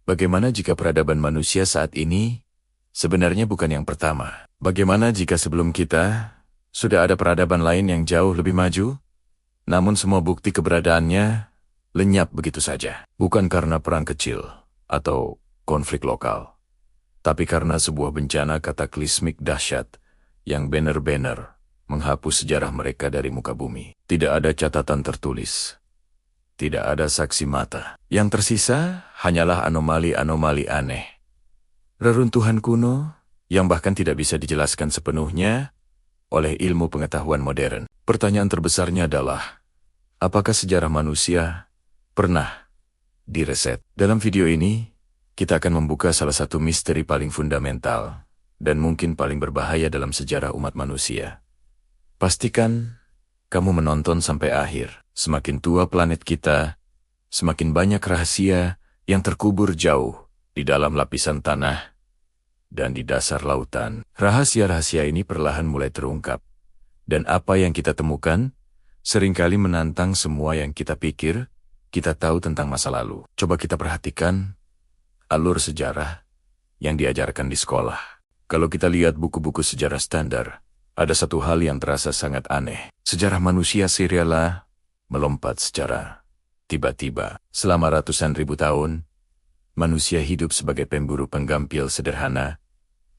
Bagaimana jika peradaban manusia saat ini sebenarnya bukan yang pertama? Bagaimana jika sebelum kita sudah ada peradaban lain yang jauh lebih maju, namun semua bukti keberadaannya lenyap begitu saja? Bukan karena perang kecil atau konflik lokal, tapi karena sebuah bencana kataklismik dahsyat yang benar-benar menghapus sejarah mereka dari muka bumi. Tidak ada catatan tertulis. Tidak ada saksi mata. Yang tersisa hanyalah anomali-anomali aneh. Reruntuhan kuno yang bahkan tidak bisa dijelaskan sepenuhnya oleh ilmu pengetahuan modern. Pertanyaan terbesarnya adalah, apakah sejarah manusia pernah direset? Dalam video ini, kita akan membuka salah satu misteri paling fundamental dan mungkin paling berbahaya dalam sejarah umat manusia. Pastikan kamu menonton sampai akhir. Semakin tua planet kita, semakin banyak rahasia yang terkubur jauh di dalam lapisan tanah dan di dasar lautan. Rahasia-rahasia ini perlahan mulai terungkap. Dan apa yang kita temukan seringkali menantang semua yang kita pikir kita tahu tentang masa lalu. Coba kita perhatikan alur sejarah yang diajarkan di sekolah. Kalau kita lihat buku-buku sejarah standar, ada satu hal yang terasa sangat aneh. Sejarah manusia serialah melompat secara tiba-tiba. Selama ratusan ribu tahun, manusia hidup sebagai pemburu penggampil sederhana,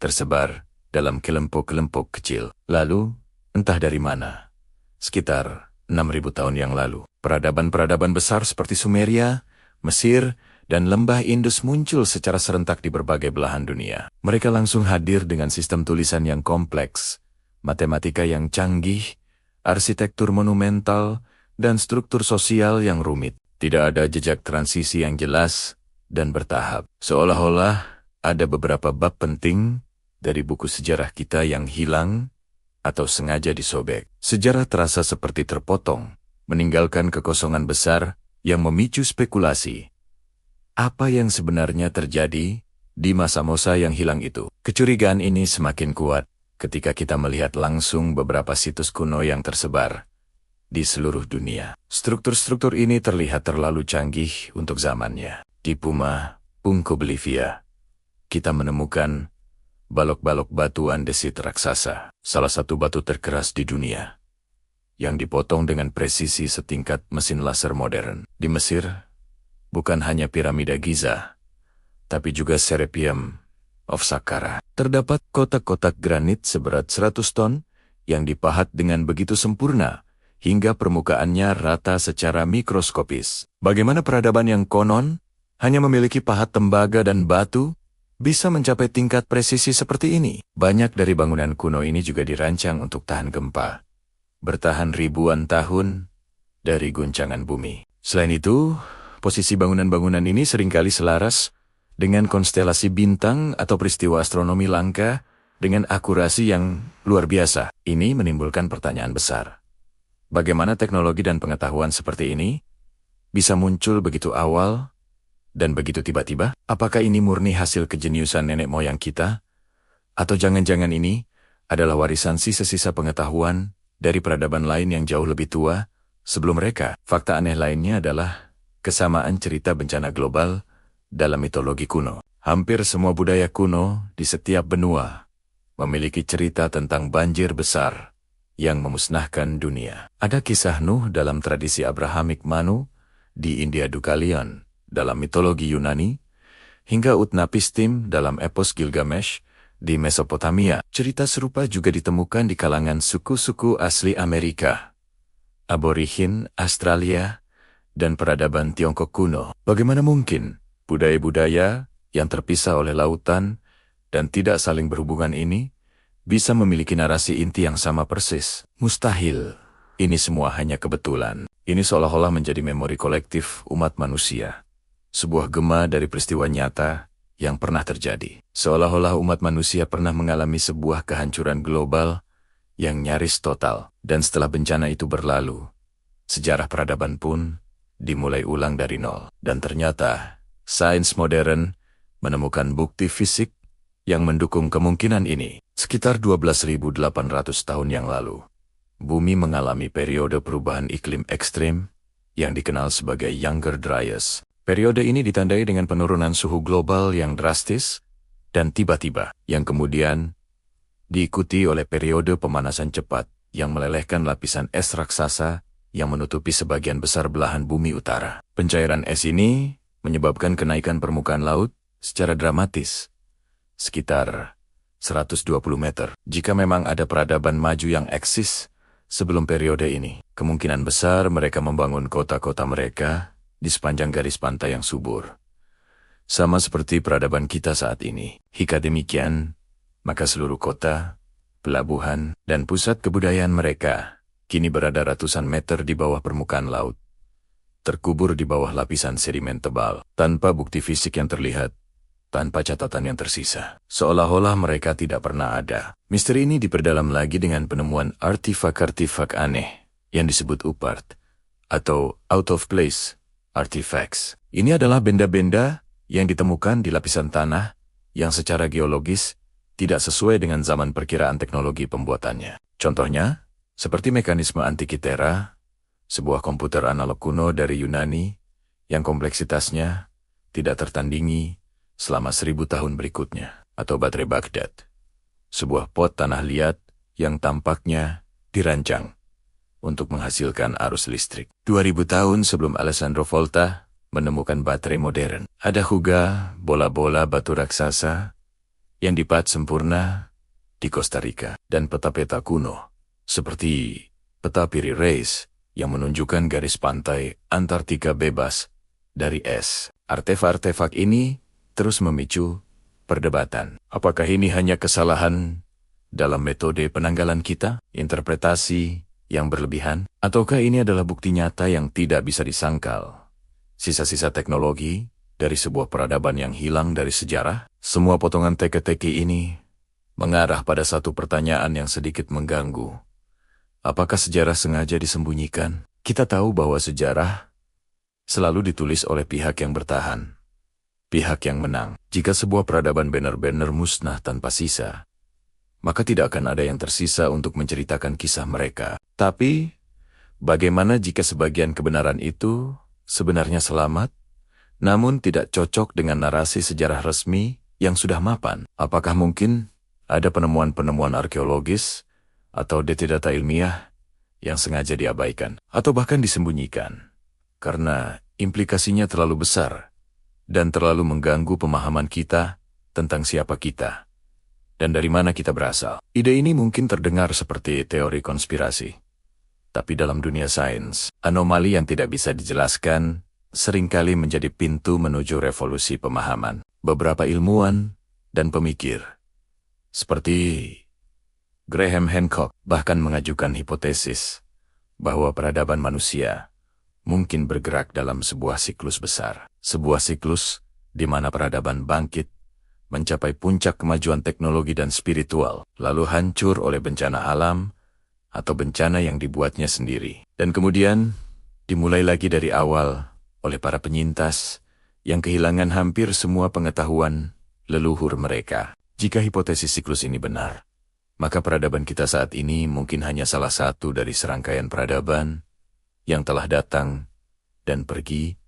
tersebar dalam kelompok-kelompok kecil. Lalu, entah dari mana, sekitar 6.000 tahun yang lalu, peradaban-peradaban besar seperti Sumeria, Mesir, dan lembah Indus muncul secara serentak di berbagai belahan dunia. Mereka langsung hadir dengan sistem tulisan yang kompleks, matematika yang canggih, arsitektur monumental, dan struktur sosial yang rumit. Tidak ada jejak transisi yang jelas dan bertahap. Seolah-olah ada beberapa bab penting dari buku sejarah kita yang hilang atau sengaja disobek. Sejarah terasa seperti terpotong, meninggalkan kekosongan besar yang memicu spekulasi. Apa yang sebenarnya terjadi di masa-masa yang hilang itu? Kecurigaan ini semakin kuat ketika kita melihat langsung beberapa situs kuno yang tersebar di seluruh dunia. Struktur-struktur ini terlihat terlalu canggih untuk zamannya. Di Puma, Punko Bolivia, kita menemukan balok-balok batu andesit raksasa, salah satu batu terkeras di dunia, yang dipotong dengan presisi setingkat mesin laser modern. Di Mesir, bukan hanya piramida Giza, tapi juga Serapeum of Saqqara. Terdapat kotak-kotak granit seberat 100 ton yang dipahat dengan begitu sempurna hingga permukaannya rata secara mikroskopis. Bagaimana peradaban yang konon hanya memiliki pahat tembaga dan batu bisa mencapai tingkat presisi seperti ini? Banyak dari bangunan kuno ini juga dirancang untuk tahan gempa, bertahan ribuan tahun dari guncangan bumi. Selain itu, posisi bangunan-bangunan ini seringkali selaras dengan konstelasi bintang atau peristiwa astronomi langka dengan akurasi yang luar biasa. Ini menimbulkan pertanyaan besar. Bagaimana teknologi dan pengetahuan seperti ini bisa muncul begitu awal dan begitu tiba-tiba? Apakah ini murni hasil kejeniusan nenek moyang kita? Atau jangan-jangan ini adalah warisan sisa-sisa pengetahuan dari peradaban lain yang jauh lebih tua sebelum mereka? Fakta aneh lainnya adalah kesamaan cerita bencana global dalam mitologi kuno. Hampir semua budaya kuno di setiap benua memiliki cerita tentang banjir besar yang memusnahkan dunia. Ada kisah Nuh dalam tradisi Abrahamic Manu di India Deucalion dalam mitologi Yunani, hingga Utnapishtim dalam epos Gilgamesh di Mesopotamia. Cerita serupa juga ditemukan di kalangan suku-suku asli Amerika, aborigin Australia, dan peradaban Tiongkok kuno. Bagaimana mungkin budaya-budaya yang terpisah oleh lautan dan tidak saling berhubungan ini bisa memiliki narasi inti yang sama persis? Mustahil. Ini semua hanya kebetulan. Ini seolah-olah menjadi memori kolektif umat manusia. Sebuah gema dari peristiwa nyata yang pernah terjadi. Seolah-olah umat manusia pernah mengalami sebuah kehancuran global yang nyaris total. Dan setelah bencana itu berlalu, sejarah peradaban pun dimulai ulang dari nol. Dan ternyata, sains modern menemukan bukti fisik yang mendukung kemungkinan ini. Sekitar 12.800 tahun yang lalu, bumi mengalami periode perubahan iklim ekstrim yang dikenal sebagai Younger Dryas. Periode ini ditandai dengan penurunan suhu global yang drastis dan tiba-tiba, yang kemudian diikuti oleh periode pemanasan cepat yang melelehkan lapisan es raksasa yang menutupi sebagian besar belahan bumi utara. Pencairan es ini menyebabkan kenaikan permukaan laut secara dramatis, sekitar 120 meter. Jika memang ada peradaban maju yang eksis sebelum periode ini, kemungkinan besar mereka membangun kota-kota mereka di sepanjang garis pantai yang subur. Sama seperti peradaban kita saat ini. Jika demikian, maka seluruh kota, pelabuhan, dan pusat kebudayaan mereka kini berada ratusan meter di bawah permukaan laut, terkubur di bawah lapisan sedimen tebal, tanpa bukti fisik yang terlihat, tanpa catatan yang tersisa. Seolah-olah mereka tidak pernah ada. Misteri ini diperdalam lagi dengan penemuan artifak-artifak aneh yang disebut UPART, atau Out of Place Artifacts. Ini adalah benda-benda yang ditemukan di lapisan tanah yang secara geologis tidak sesuai dengan zaman perkiraan teknologi pembuatannya. Contohnya, seperti mekanisme Antikythera, sebuah komputer analog kuno dari Yunani yang kompleksitasnya tidak tertandingi selama 1000 tahun berikutnya, atau baterai Baghdad, sebuah pot tanah liat yang tampaknya dirancang untuk menghasilkan arus listrik. 2000 tahun sebelum Alessandro Volta menemukan baterai modern. Ada juga bola-bola batu raksasa yang dipahat sempurna di Costa Rica, dan peta-peta kuno seperti peta Piri Reis yang menunjukkan garis pantai Antartika bebas dari es. Artefak-artefak ini terus memicu perdebatan. Apakah ini hanya kesalahan dalam metode penanggalan kita, interpretasi yang berlebihan, ataukah ini adalah bukti nyata yang tidak bisa disangkal? Sisa-sisa teknologi dari sebuah peradaban yang hilang dari sejarah? Semua potongan teka-teki ini mengarah pada satu pertanyaan yang sedikit mengganggu. Apakah sejarah sengaja disembunyikan? Kita tahu bahwa sejarah selalu ditulis oleh pihak yang bertahan, pihak yang menang. Jika sebuah peradaban benar-benar musnah tanpa sisa, maka tidak akan ada yang tersisa untuk menceritakan kisah mereka. Tapi, bagaimana jika sebagian kebenaran itu sebenarnya selamat, namun tidak cocok dengan narasi sejarah resmi yang sudah mapan? Apakah mungkin ada penemuan-penemuan arkeologis atau data-data ilmiah yang sengaja diabaikan atau bahkan disembunyikan karena implikasinya terlalu besar dan terlalu mengganggu pemahaman kita tentang siapa kita dan dari mana kita berasal? Ide ini mungkin terdengar seperti teori konspirasi, tapi dalam dunia sains, anomali yang tidak bisa dijelaskan seringkali menjadi pintu menuju revolusi pemahaman. Beberapa ilmuwan dan pemikir, seperti Graham Hancock, bahkan mengajukan hipotesis bahwa peradaban manusia mungkin bergerak dalam sebuah siklus besar. Sebuah siklus di mana peradaban bangkit, mencapai puncak kemajuan teknologi dan spiritual, lalu hancur oleh bencana alam atau bencana yang dibuatnya sendiri. Dan kemudian dimulai lagi dari awal oleh para penyintas yang kehilangan hampir semua pengetahuan leluhur mereka. Jika hipotesis siklus ini benar, maka peradaban kita saat ini mungkin hanya salah satu dari serangkaian peradaban yang telah datang dan pergi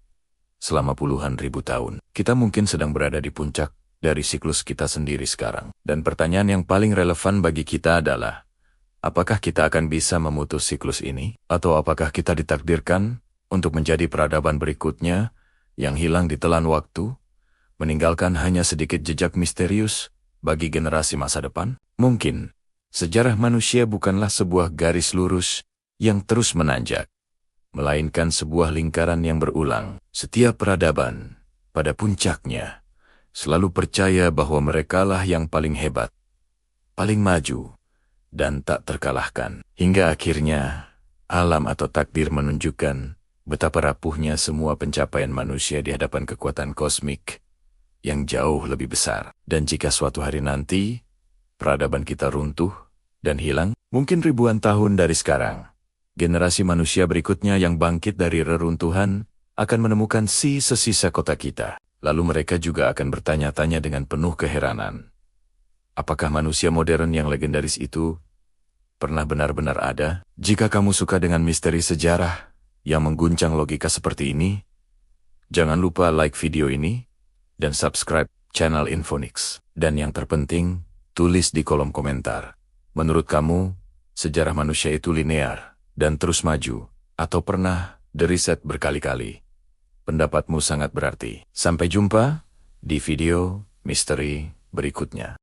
selama puluhan ribu tahun. Kita mungkin sedang berada di puncak dari siklus kita sendiri sekarang. Dan pertanyaan yang paling relevan bagi kita adalah, apakah kita akan bisa memutus siklus ini? Atau apakah kita ditakdirkan untuk menjadi peradaban berikutnya yang hilang ditelan waktu, meninggalkan hanya sedikit jejak misterius bagi generasi masa depan? Mungkin sejarah manusia bukanlah sebuah garis lurus yang terus menanjak, melainkan sebuah lingkaran yang berulang. Setiap peradaban, pada puncaknya, selalu percaya bahwa merekalah yang paling hebat, paling maju, dan tak terkalahkan. Hingga akhirnya, alam atau takdir menunjukkan betapa rapuhnya semua pencapaian manusia di hadapan kekuatan kosmik yang jauh lebih besar. Dan jika suatu hari nanti, peradaban kita runtuh dan hilang, mungkin ribuan tahun dari sekarang, generasi manusia berikutnya yang bangkit dari reruntuhan akan menemukan sisa-sisa kota kita. Lalu mereka juga akan bertanya-tanya dengan penuh keheranan, apakah manusia modern yang legendaris itu pernah benar-benar ada? Jika kamu suka dengan misteri sejarah yang mengguncang logika seperti ini, Jangan lupa like video ini dan subscribe channel Infonix. Dan yang terpenting, tulis di kolom komentar. Menurut kamu, sejarah manusia itu linear dan terus maju, atau pernah diriset berkali-kali? Pendapatmu sangat berarti. Sampai jumpa di video misteri berikutnya.